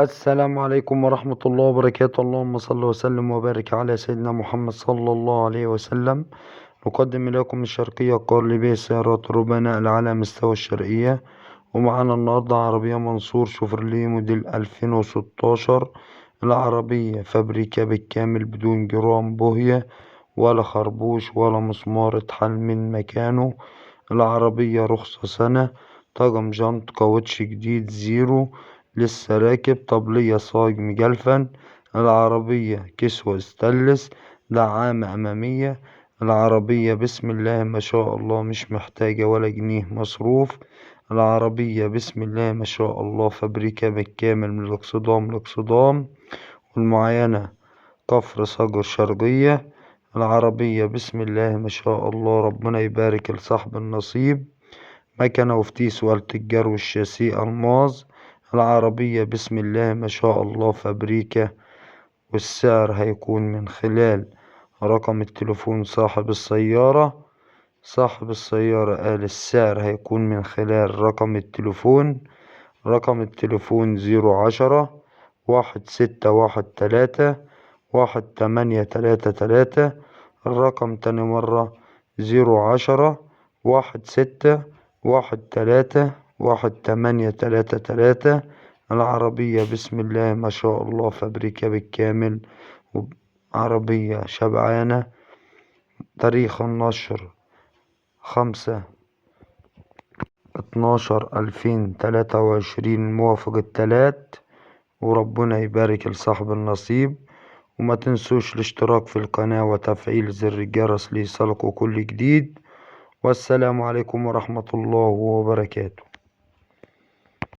السلام عليكم ورحمة الله وبركاته. اللهم صل وسلم وبارك على سيدنا محمد صلى الله عليه وسلم. نقدم إليكم الشرقية القارلبية سيارات روبانا على مستوى الشرقية. ومعنا النهاردة عربية منصور شوفرليه موديل 2016. العربية فابريكا بالكامل بدون جرام بوهية ولا خربوش ولا مسمار اتحل من مكانه. العربية رخصة سنة، طقم جنط كاوتش جديد زيرو، لسه راكب، طبلية صاج مجلفن. العربية كسوة استانلس، دعامة أمامية. العربية بسم الله ما شاء الله مش محتاجة ولا جنيه مصروف. العربية بسم الله ما شاء الله فابريكا بالكامل من الاكسدام لاكسدام، والمعاينة كفر صقر شرقية. العربية بسم الله ما شاء الله ربنا يبارك لصاحب النصيب، مكنة وفتيس والتجار والشاسيه ألماظ. العربية بسم الله ما شاء الله فابريكا، والسعر هيكون من خلال رقم التليفون صاحب السيارة. قال السعر هيكون من خلال رقم التليفون. رقم التليفون 010 1613 1833. الرقم تاني مرة 010 1613 1833. العربية بسم الله ما شاء الله فابريكا بالكامل، عربية شبعانة. تاريخ النشر 5/12/2023 الموافق التلات. وربنا يبارك لصاحب النصيب. وما تنسوش الاشتراك في القناة وتفعيل زر الجرس ليصلكوا كل جديد. والسلام عليكم ورحمة الله وبركاته.